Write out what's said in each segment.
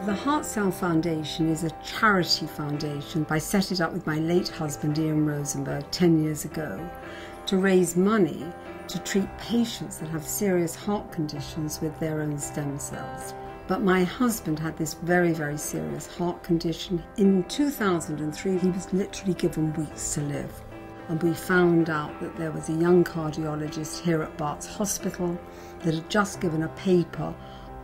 The Heart Cell Foundation is a charity foundation. I set it up with my late husband Ian Rosenberg 10 years ago to raise money to treat patients that have serious heart conditions with their own stem cells. But my husband had this very, very serious heart condition. In 2003, he was literally given weeks to live. And we found out that there was a young cardiologist here at Bart's Hospital that had just given a paper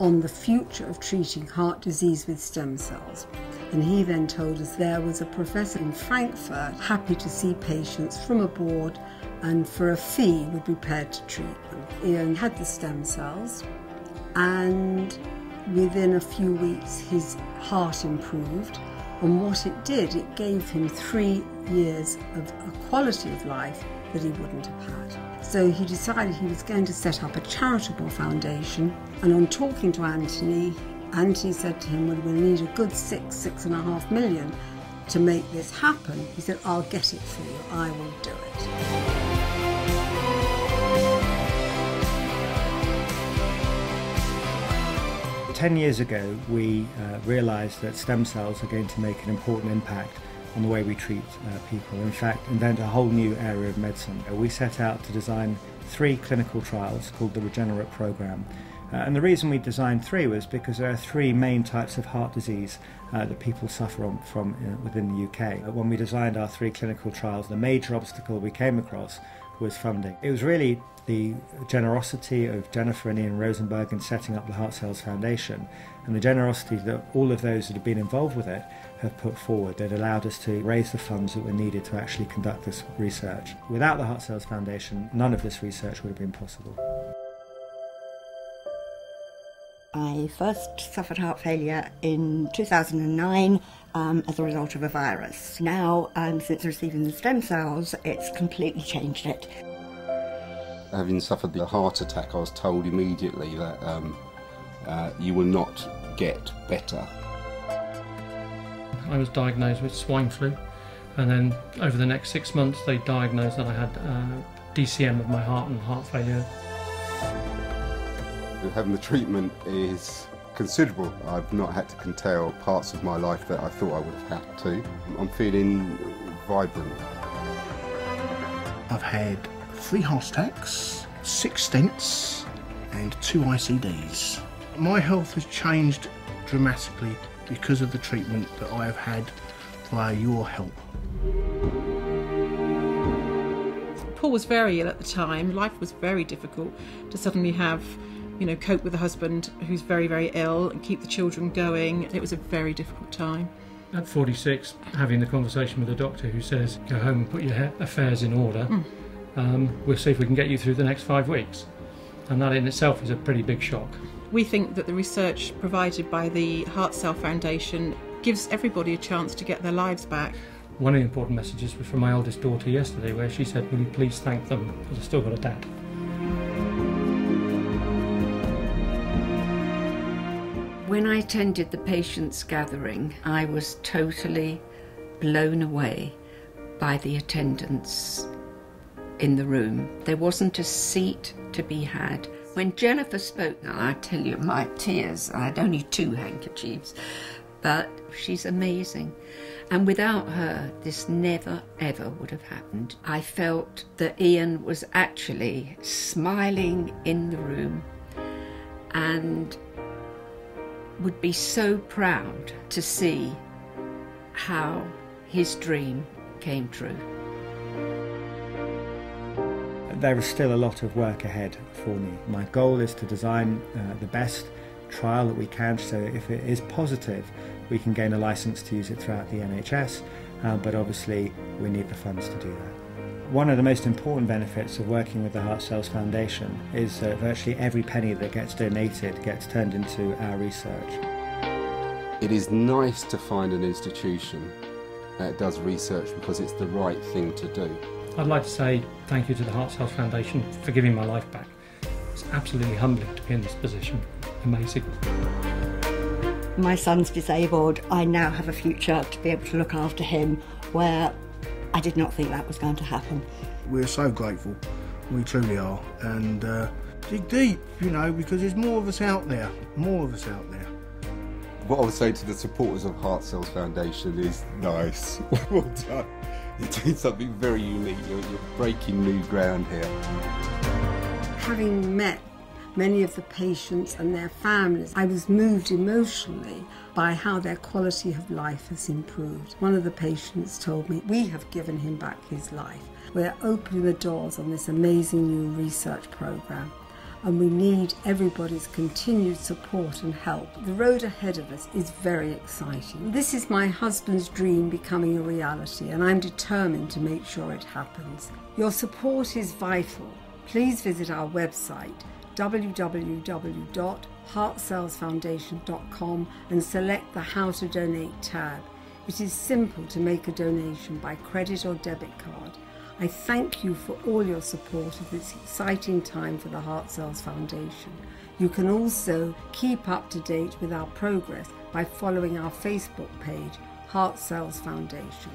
on the future of treating heart disease with stem cells. And he then told us there was a professor in Frankfurt happy to see patients from abroad and for a fee would be prepared to treat them. Ian had the stem cells and within a few weeks his heart improved, and what it did, it gave him 3 years of a quality of life that he wouldn't have had. So he decided he was going to set up a charitable foundation, and on talking to Anthony said to him, well, we'll need a good 6.5 million to make this happen. He said, I'll get it for you, I will do it. 10 years ago, we realised that stem cells are going to make an important impact on the way we treat people. In fact, invent a whole new area of medicine. We set out to design 3 clinical trials called the Regenerate Programme. And the reason we designed 3 was because there are 3 main types of heart disease that people suffer from within the UK. When we designed our 3 clinical trials, the major obstacle we came across was funding. It was really the generosity of Jennifer and Ian Rosenberg in setting up the Heart Cells Foundation, and the generosity that all of those that have been involved with it have put forward that allowed us to raise the funds that were needed to actually conduct this research. Without the Heart Cells Foundation, none of this research would have been possible. I first suffered heart failure in 2009 as a result of a virus. Now, since receiving the stem cells, it's completely changed it. Having suffered the heart attack, I was told immediately that you will not get better. I was diagnosed with swine flu, and then over the next 6 months they diagnosed that I had DCM of my heart and heart failure. Having the treatment is considerable. I've not had to curtail parts of my life that I thought I would have had to. I'm feeling vibrant. I've had 3 heart attacks, 6 stents and 2 ICDs. My health has changed dramatically because of the treatment that I have had via your help. Paul was very ill at the time. Life was very difficult to suddenly have, cope with a husband who's very, very ill and keep the children going. It was a very difficult time. At 46, having the conversation with the doctor who says, go home and put your affairs in order. We'll see if we can get you through the next 5 weeks. And that in itself is a pretty big shock. We think that the research provided by the Heart Cell Foundation gives everybody a chance to get their lives back. One of the important messages was from my oldest daughter yesterday, where she said, will you please thank them, because I've still got a dad. When I attended the patients' gathering, I was totally blown away by the attendance in the room. There wasn't a seat to be had. When Jennifer spoke, now I tell you, my tears, I had only 2 handkerchiefs, but she's amazing. And without her, this never, ever would have happened. I felt that Ian was actually smiling in the room and would be so proud to see how his dream came true. There is still a lot of work ahead for me. My goal is to design the best trial that we can, so if it is positive we can gain a licence to use it throughout the NHS, but obviously we need the funds to do that. One of the most important benefits of working with the Heart Cells Foundation is that virtually every penny that gets donated gets turned into our research. It is nice to find an institution that does research because it's the right thing to do. I'd like to say thank you to the Heart Cells Foundation for giving my life back. It's absolutely humbling to be in this position. Amazing. My son's disabled. I now have a future to be able to look after him, where I did not think that was going to happen. We're so grateful, we truly are, and dig deep, because there's more of us out there, What I would say to the supporters of Heart Cells Foundation is nice. Well done. You're doing something very unique. You're breaking new ground here. Having met many of the patients and their families, I was moved emotionally by how their quality of life has improved. One of the patients told me, "We have given him back his life. We're opening the doors on this amazing new research program, and we need everybody's continued support and help. The road ahead of us is very exciting. This is my husband's dream becoming a reality, and I'm determined to make sure it happens. Your support is vital. Please visit our website www.heartcellsfoundation.com and select the How to Donate tab. It is simple to make a donation by credit or debit card. I thank you for all your support of this exciting time for the Heart Cells Foundation. You can also keep up to date with our progress by following our Facebook page, Heart Cells Foundation."